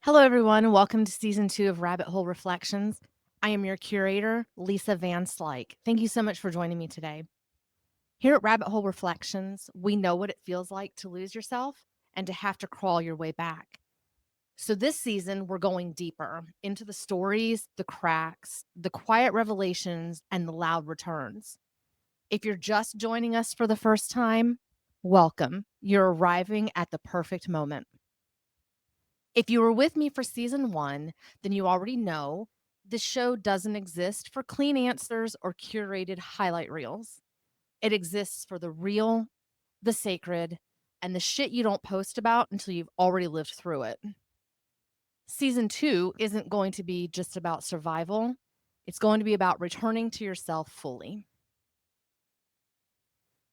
Hello, everyone. Welcome to season 2 of Rabbit Hole Reflections. I am your curator, Lisa Van Slyke. Thank you so much for joining me today. Here at Rabbit Hole Reflections, we know what it feels like to lose yourself and to have to crawl your way back. So, this season, we're going deeper into the stories, the cracks, the quiet revelations, and the loud returns. If you're just joining us for the first time, welcome. You're arriving at the perfect moment. If you were with me for season 1, then you already know this show doesn't exist for clean answers or curated highlight reels. It exists for the real, the sacred, and the shit you don't post about until you've already lived through it. Season 2 isn't going to be just about survival, it's going to be about returning to yourself fully.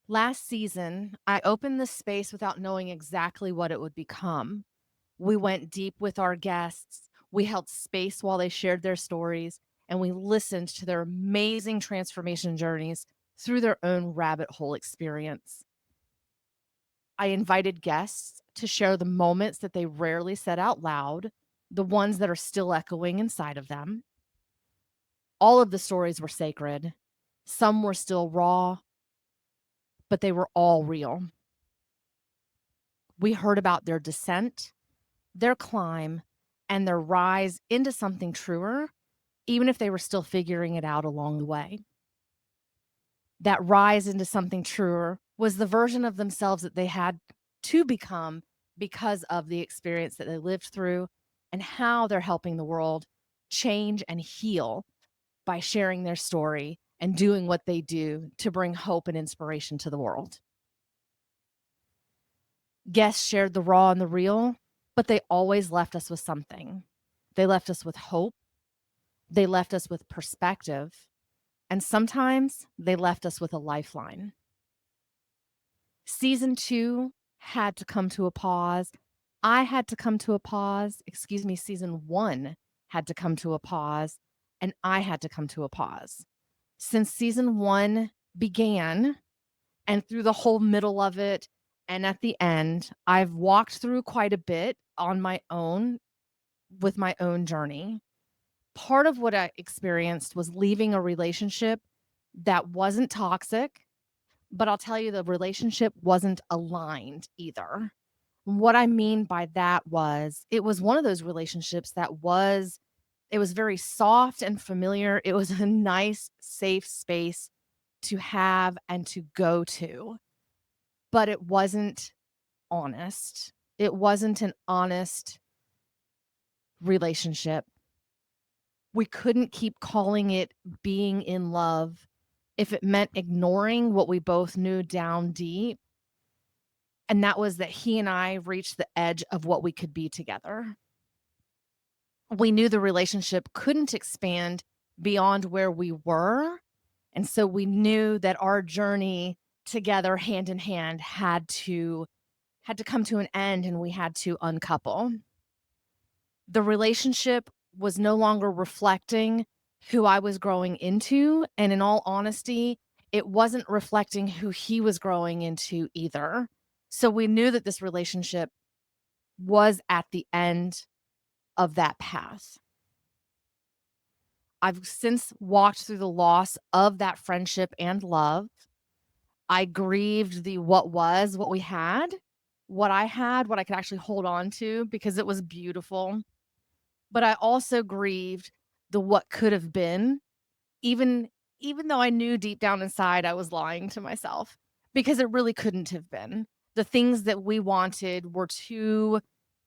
Last season, I opened this space without knowing exactly what it would become. We went deep with our guests. We held space while they shared their stories, and we listened to their amazing transformation journeys through their own rabbit hole experience. I invited guests to share the moments that they rarely said out loud, the ones that are still echoing inside of them. All of the stories were sacred. Some were still raw, but they were all real. We heard about their descent, their climb, and their rise into something truer, even if they were still figuring it out along the way. That rise into something truer was the version of themselves that they had to become because of the experience that they lived through and how they're helping the world change and heal by sharing their story and doing what they do to bring hope and inspiration to the world. Guests shared the raw and the real, but they always left us with something. They left us with hope. They left us with perspective. And sometimes they left us with a lifeline. Season 2 had to come to a pause. I had to come to a pause. Excuse me, season 1 had to come to a pause. And I had to come to a pause. Since season 1 began, and through the whole middle of it, and at the end, I've walked through quite a bit on my own with my own journey. Part of what I experienced was leaving a relationship that wasn't toxic, but I'll tell you the relationship wasn't aligned either. What I mean by that was it was one of those relationships that was very soft and familiar. It was a nice, safe space to have and to go to, but it wasn't honest. It wasn't an honest relationship. We couldn't keep calling it being in love if it meant ignoring what we both knew down deep. And that was that he and I reached the edge of what we could be together. We knew the relationship couldn't expand beyond where we were. And so we knew that our journey together hand in hand had to come to an end and we had to uncouple. The relationship was no longer reflecting who I was growing into, and in all honesty, it wasn't reflecting who he was growing into either. So we knew that this relationship was at the end of that path. I've since walked through the loss of that friendship and love. I grieved the what we had, what I had, what I could actually hold on to because it was beautiful. But I also grieved the what could have been, even even though I knew deep down inside I was lying to myself because it really couldn't have been. The things that we wanted were two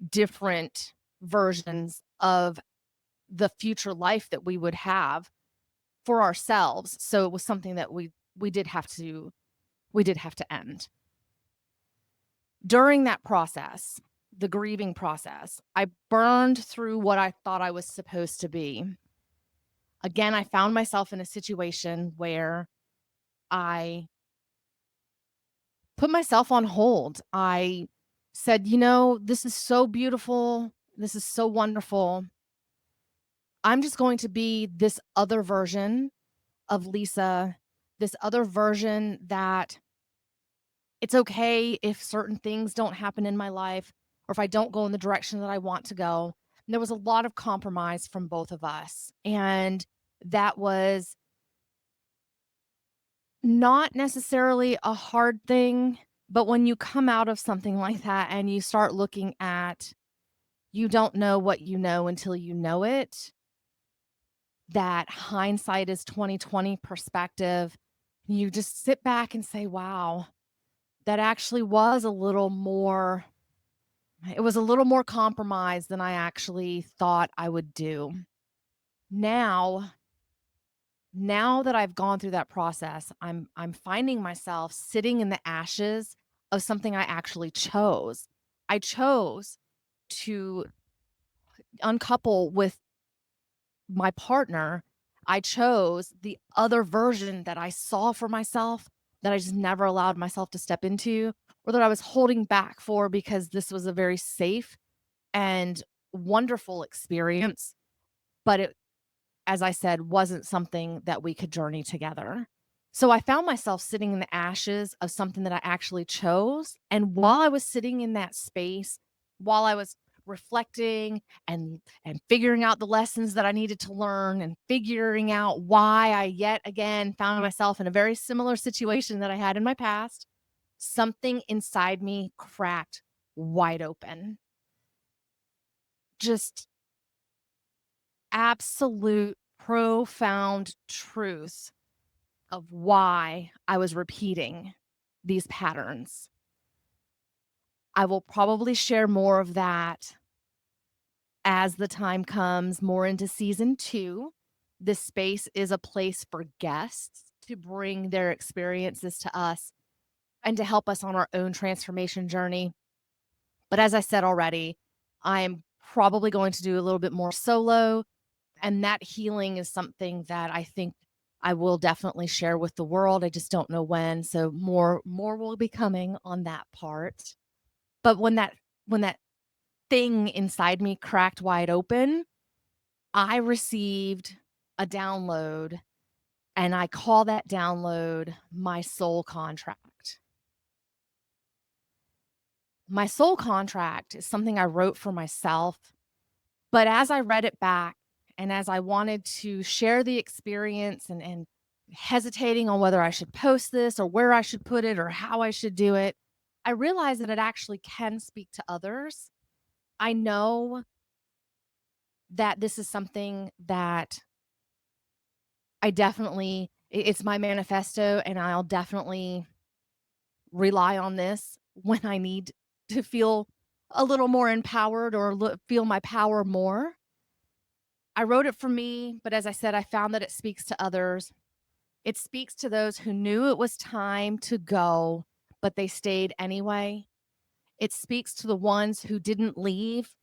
different versions of the future life that we would have for ourselves. So it was something that we did have to end. During that process, the grieving process, I burned through what I thought I was supposed to be. Again, I found myself in a situation where I put myself on hold. I said, this is so beautiful. This is so wonderful. I'm just going to be this other version of Lisa, this other version that it's okay if certain things don't happen in my life or if I don't go in the direction that I want to go. There was a lot of compromise from both of us. And that was not necessarily a hard thing, but when you come out of something like that and you start looking at you don't know what you know until you know it, that hindsight is 2020 perspective, you just sit back and say, "Wow, that actually was a little more it was a little more compromise than I actually thought I would do." Now now that I've gone through that process, I'm finding myself sitting in the ashes of something I actually chose. I chose to uncouple with my partner. I chose the other version that I saw for myself that I just never allowed myself to step into, or that I was holding back for because this was a very safe and wonderful experience, but it, as I said, wasn't something that we could journey together. So I found myself sitting in the ashes of something that I actually chose. And while I was sitting in that space, while I was reflecting and figuring out the lessons that I needed to learn and figuring out why I yet again found myself in a very similar situation that I had in my past, something inside me cracked wide open. Just absolute profound truth of why I was repeating these patterns. I will probably share more of that as the time comes more into season 2. This space is a place for guests to bring their experiences to us and to help us on our own transformation journey. But as I said already, I am probably going to do a little bit more solo. And that healing is something that I think I will definitely share with the world. I just don't know when. So more will be coming on that part. But when that thing inside me cracked wide open, I received a download, and I call that download my soul contract. My soul contract is something I wrote for myself, but as I read it back and as I wanted to share the experience and hesitating on whether I should post this or where I should put it or how I should do it, I realized that it actually can speak to others. I know that this is something that I definitely it's my manifesto, and I'll definitely rely on this when I need to feel a little more empowered or feel my power more. I wrote it for me, but as I said, I found that it speaks to others. It speaks to those who knew it was time to go, but they stayed anyway. It speaks to the ones who didn't leave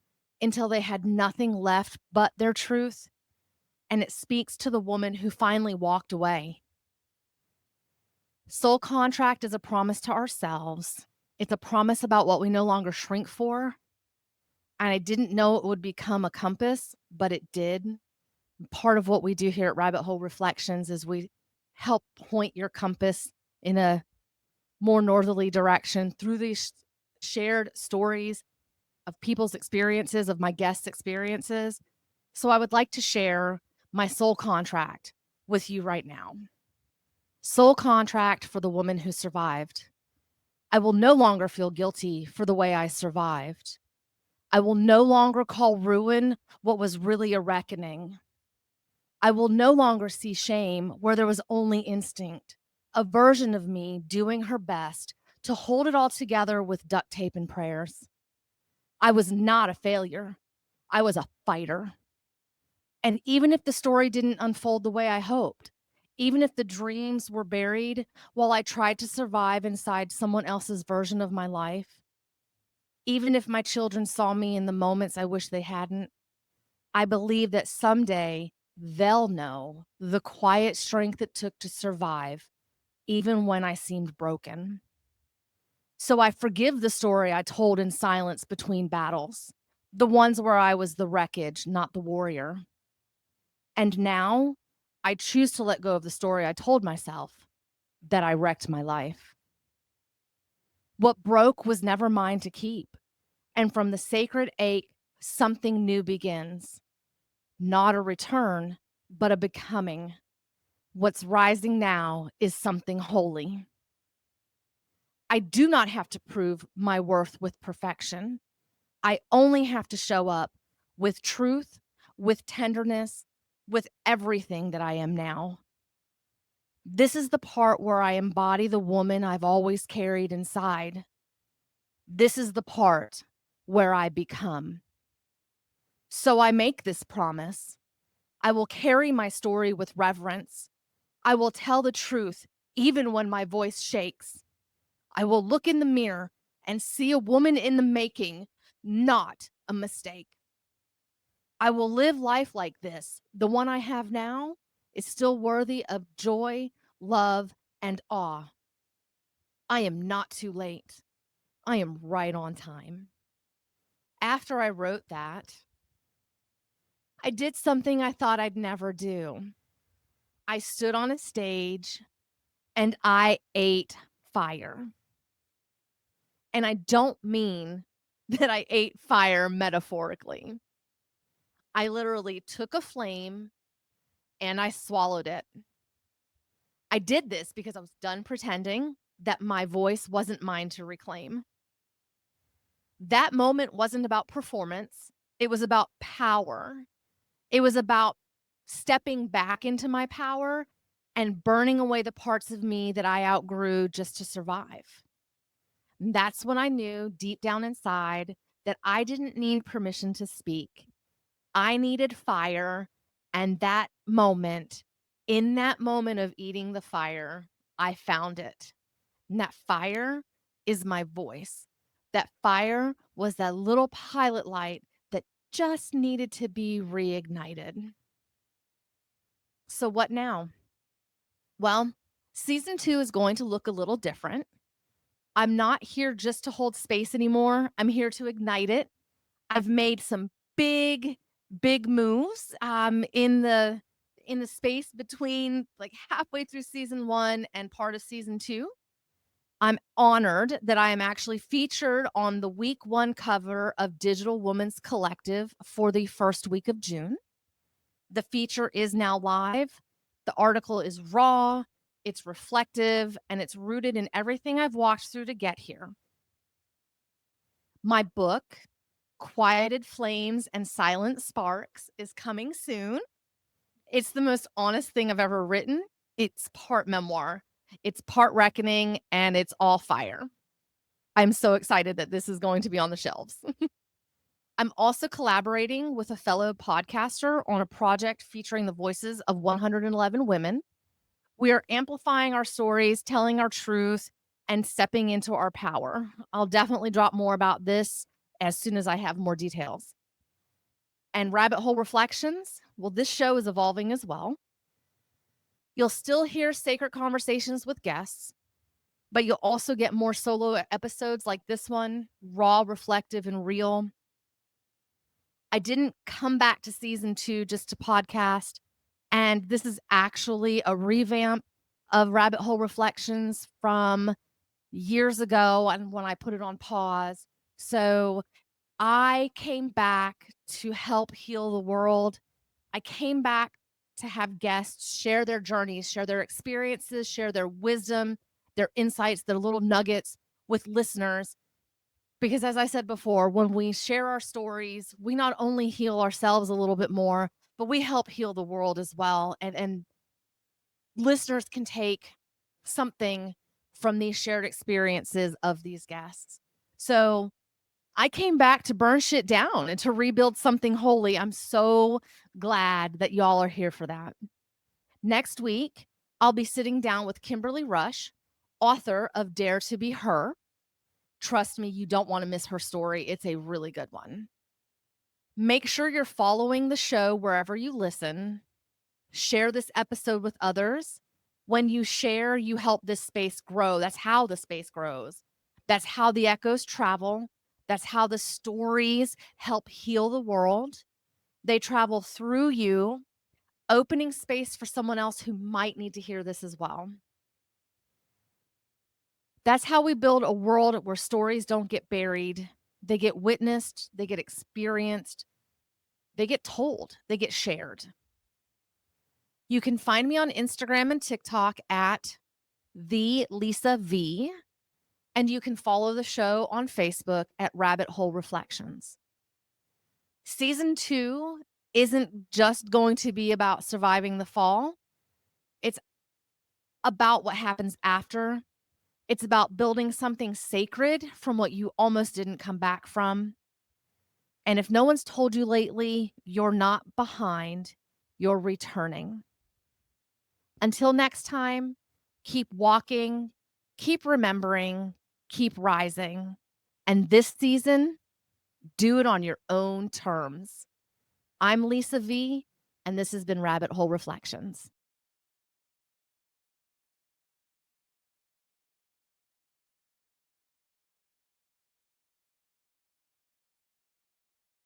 until they had nothing left but their truth. And it speaks to the woman who finally walked away. Soul contract is a promise to ourselves. It's a promise about what we no longer shrink for. And I didn't know it would become a compass, but it did. Part of what we do here at Rabbit Hole Reflections is we help point your compass in a more northerly direction through these shared stories of people's experiences, of my guests' experiences. So I would like to share my soul contract with you right now. Soul contract for the woman who survived. I will no longer feel guilty for the way I survived. I will no longer call ruin what was really a reckoning. I will no longer see shame where there was only instinct, a version of me doing her best to hold it all together with duct tape and prayers. I was not a failure. I was a fighter. And even if the story didn't unfold the way I hoped, even if the dreams were buried while I tried to survive inside someone else's version of my life, even if my children saw me in the moments I wish they hadn't, I believe that someday they'll know the quiet strength it took to survive, even when I seemed broken. So I forgive the story I told in silence between battles, the ones where I was the wreckage, not the warrior. And now I choose to let go of the story I told myself that I wrecked my life. What broke was never mine to keep. And from the sacred ache something new begins, not a return, but a becoming. What's rising now is something holy. I do not have to prove my worth with perfection. I only have to show up with truth, with tenderness, with everything that I am now. This is the part where I embody the woman I've always carried inside. This is the part where I become. So I make this promise. I will carry my story with reverence. I will tell the truth even when my voice shakes. I will look in the mirror and see a woman in the making, not a mistake. I will live life like this. The one I have now is still worthy of joy, love, and awe. I am not too late. I am right on time. After I wrote that, I did something I thought I'd never do. I stood on a stage and I ate fire. And I don't mean that I ate fire metaphorically. I literally took a flame and I swallowed it. I did this because I was done pretending that my voice wasn't mine to reclaim. That moment wasn't about performance, it was about power. It was about stepping back into my power and burning away the parts of me that I outgrew just to survive. That's when I knew deep down inside that I didn't need permission to speak. I needed fire. And in that moment of eating the fire, I found it. And that fire is my voice. That fire was that little pilot light that just needed to be reignited. So, what now? Well, season 2 is going to look a little different. I'm not here just to hold space anymore. I'm here to ignite it. I've made some big moves in the space between like halfway through season 1 and part of season 2. I'm honored that I am actually featured on the week 1 cover of Digital Woman's Collective for the first week of June. The feature is now live. The article is raw, it's reflective, and it's rooted in everything I've walked through to get here. My book, Quieted Flames and Silent Sparks, is coming soon. It's the most honest thing I've ever written. It's part memoir, it's part reckoning, and it's all fire. I'm so excited that this is going to be on the shelves. I'm also collaborating with a fellow podcaster on a project featuring the voices of 111 women. We are amplifying our stories, telling our truth, and stepping into our power. I'll definitely drop more about this as soon as I have more details. And Rabbit Hole Reflections, well, this show is evolving as well. You'll still hear sacred conversations with guests, but you'll also get more solo episodes like this one, raw, reflective, and real. I didn't come back to season 2 just to podcast, and this is actually a revamp of Rabbit Hole Reflections from years ago and when I put it on pause. So I came back to help heal the world. I came back to have guests share their journeys, share their experiences, share their wisdom, their insights, their little nuggets with listeners. Because as I said before, when we share our stories, we not only heal ourselves a little bit more, but we help heal the world as well. And listeners can take something from these shared experiences of these guests. So I came back to burn shit down and to rebuild something holy. I'm so glad that y'all are here for that. Next week, I'll be sitting down with Kimberly Rush, author of Dare to Be Her. Trust me, you don't want to miss her story. It's a really good one. Make sure you're following the show wherever you listen. Share this episode with others. When you share, you help this space grow. That's how the space grows. That's how the echoes travel. That's how the stories help heal the world. They travel through you, opening space for someone else who might need to hear this as well. That's how we build a world where stories don't get buried, They get witnessed, they get experienced, they get told, they get shared. You can find me on Instagram and TikTok at the Lisa V, and you can follow the show on Facebook at Rabbit Hole Reflections. Season 2 isn't just going to be about surviving the fall. It's about what happens after. It's about building something sacred from what you almost didn't come back from. And if no one's told you lately, you're not behind, you're returning. Until next time, keep walking, keep remembering, keep rising. And this season, do it on your own terms. I'm Lisa V, and this has been Rabbit Hole Reflections.